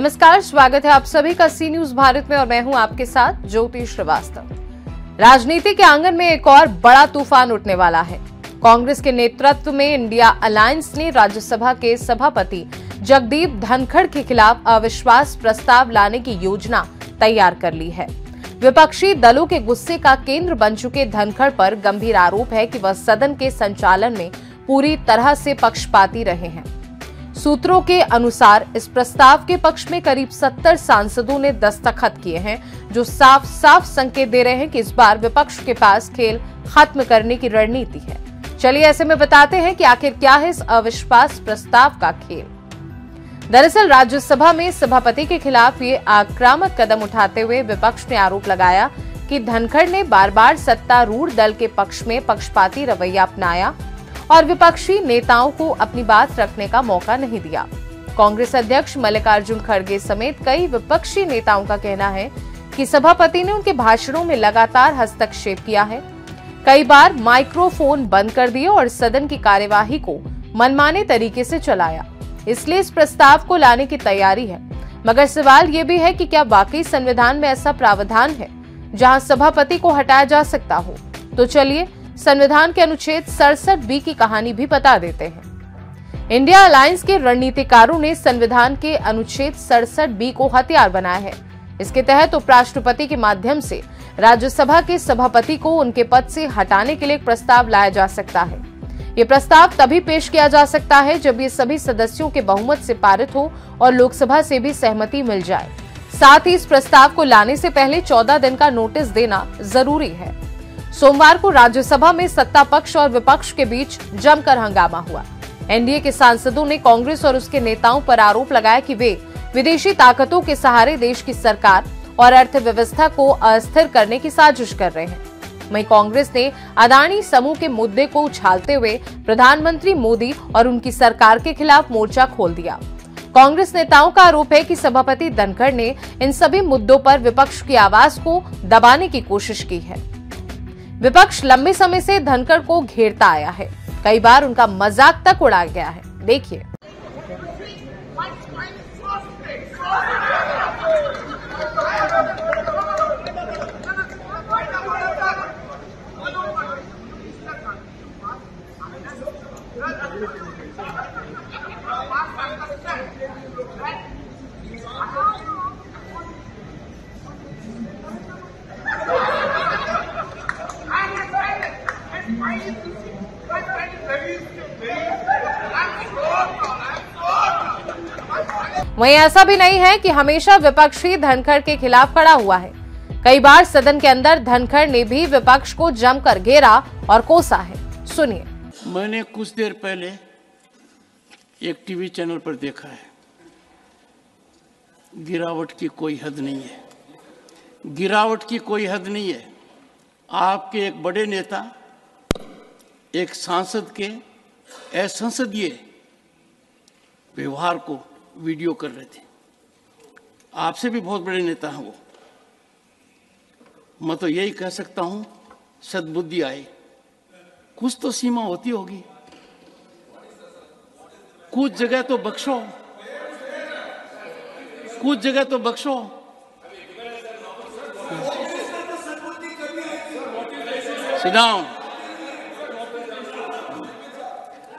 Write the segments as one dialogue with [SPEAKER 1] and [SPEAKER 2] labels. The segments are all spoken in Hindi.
[SPEAKER 1] नमस्कार, स्वागत है आप सभी का सी न्यूज भारत में और मैं हूं आपके साथ ज्योति श्रीवास्तव। राजनीति के आंगन में एक और बड़ा तूफान उठने वाला है। कांग्रेस के नेतृत्व में इंडिया अलायंस ने राज्यसभा के सभापति जगदीप धनखड़ के खिलाफ अविश्वास प्रस्ताव लाने की योजना तैयार कर ली है। विपक्षी दलों के गुस्से का केंद्र बन चुके धनखड़ पर गंभीर आरोप है कि वह सदन के संचालन में पूरी तरह से पक्षपाती रहे हैं। सूत्रों के अनुसार इस प्रस्ताव के पक्ष में करीब 70 सांसदों ने दस्तखत किए हैं, जो साफ साफ संकेत दे रहे हैं कि इस बार विपक्ष के पास खेल खत्म करने की रणनीति है। चलिए ऐसे में बताते हैं कि आखिर क्या है इस अविश्वास प्रस्ताव का खेल। दरअसल राज्यसभा में सभापति के खिलाफ ये आक्रामक कदम उठाते हुए विपक्ष ने आरोप लगाया कि धनखड़ ने बार बार सत्तारूढ़ दल के पक्ष में पक्षपाती रवैया अपनाया और विपक्षी नेताओं को अपनी बात रखने का मौका नहीं दिया। कांग्रेस अध्यक्ष मल्लिकार्जुन खड़गे समेत कई विपक्षी नेताओं का कहना है कि सभापति ने उनके भाषणों में लगातार हस्तक्षेप किया है, कई बार माइक्रोफोन बंद कर दिए और सदन की कार्यवाही को मनमाने तरीके से चलाया। इसलिए इस प्रस्ताव को लाने की तैयारी है, मगर सवाल ये भी है कि क्या वाकई संविधान में ऐसा प्रावधान है जहां सभापति को हटाया जा सकता हो। तो चलिए संविधान के अनुच्छेद 67B की कहानी भी बता देते हैं। इंडिया अलायंस के रणनीतिकारों ने संविधान के अनुच्छेद 67B को हथियार बनाया है। इसके तहत उपराष्ट्रपति के माध्यम से राज्यसभा के सभापति को उनके पद से हटाने के लिए एक प्रस्ताव लाया जा सकता है। ये प्रस्ताव तभी पेश किया जा सकता है जब ये सभी सदस्यों के बहुमत से पारित हो और लोकसभा से भी सहमति मिल जाए। साथ ही इस प्रस्ताव को लाने से पहले 14 दिन का नोटिस देना जरूरी है। सोमवार को राज्यसभा में सत्ता पक्ष और विपक्ष के बीच जमकर हंगामा हुआ। एनडीए के सांसदों ने कांग्रेस और उसके नेताओं पर आरोप लगाया कि वे विदेशी ताकतों के सहारे देश की सरकार और अर्थव्यवस्था को अस्थिर करने की साजिश कर रहे हैं। वहीं कांग्रेस ने अदानी समूह के मुद्दे को उछालते हुए प्रधानमंत्री मोदी और उनकी सरकार के खिलाफ मोर्चा खोल दिया। कांग्रेस नेताओं का आरोप है कि सभापति धनखड़ ने इन सभी मुद्दों पर विपक्ष की आवाज को दबाने की कोशिश की है। विपक्ष लंबे समय से धनखड़ को घेरता आया है, कई बार उनका मजाक तक उड़ाया गया है। देखिए। वहीं ऐसा भी नहीं है कि हमेशा विपक्ष ही धनखड़ के खिलाफ खड़ा हुआ है। कई बार सदन के अंदर धनखड़ ने भी विपक्ष को जमकर घेरा और कोसा है। सुनिए।
[SPEAKER 2] मैंने कुछ देर पहले एक टीवी चैनल पर देखा है, गिरावट की कोई हद नहीं है, गिरावट की कोई हद नहीं है। आपके एक बड़े नेता एक सांसद के असंसदीय व्यवहार को वीडियो कर रहे थे। आपसे भी बहुत बड़े नेता हैं वो। मैं तो यही कह सकता हूं, सद्बुद्धि आए। कुछ तो सीमा होती होगी, कुछ जगह तो बख्शो, कुछ जगह तो बख्शो। Sit down.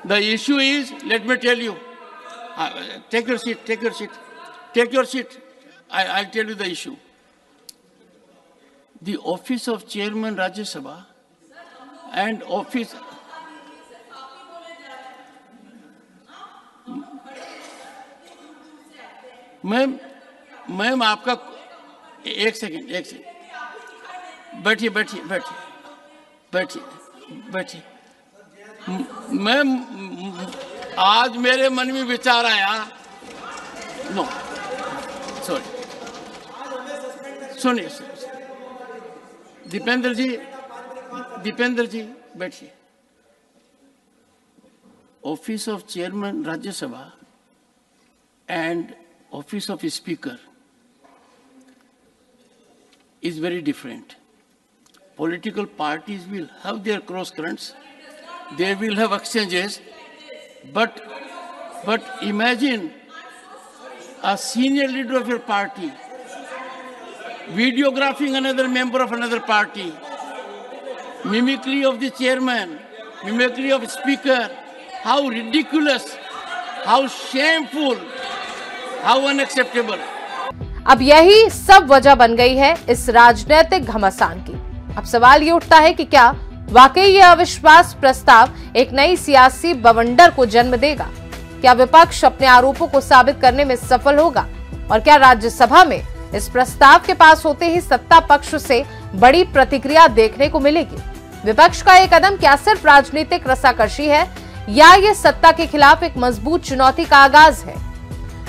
[SPEAKER 2] The issue is, let me tell you. Take your seat, take your seat, take your seat. I'll tell you the issue. The office of Chairman Rajya Sabha and office... ma'am आपका एक सेकेंड बैठिए बैठिए बैठिए बैठिए बैठिए। मैम आज मेरे मन में विचार आया, नो सॉरी, सुनिए दीपेंद्र जी बैठिए। Office of chairman Rajya Sabha and office of speaker is very different. Political parties will have their cross currents, they will have exchanges, but imagine a senior leader of your party videographing another member of another party, mimicry of the chairman, mimicry of speaker. How ridiculous, how shameful, how unacceptable.
[SPEAKER 1] अब यही सब वजह बन गई है इस राजनीतिक घमासान की। अब सवाल ये उठता है कि क्या वाकई ये अविश्वास प्रस्ताव एक नई सियासी बवंडर को जन्म देगा? क्या विपक्ष अपने आरोपों को साबित करने में सफल होगा? और क्या राज्यसभा में इस प्रस्ताव के पास होते ही सत्ता पक्ष से बड़ी प्रतिक्रिया देखने को मिलेगी? विपक्ष का ये कदम क्या सिर्फ राजनीतिक रसाकशी है या ये सत्ता के खिलाफ एक मजबूत चुनौती का आगाज है?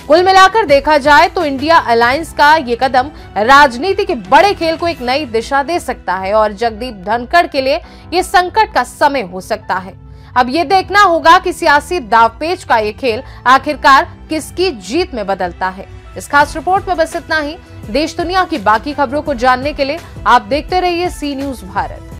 [SPEAKER 1] कुल मिलाकर देखा जाए तो इंडिया अलायंस का ये कदम राजनीति के बड़े खेल को एक नई दिशा दे सकता है और जगदीप धनखड़ के लिए ये संकट का समय हो सकता है। अब ये देखना होगा कि सियासी दावपेच का ये खेल आखिरकार किसकी जीत में बदलता है। इस खास रिपोर्ट में बस इतना ही। देश दुनिया की बाकी खबरों को जानने के लिए आप देखते रहिए सी न्यूज़ भारत।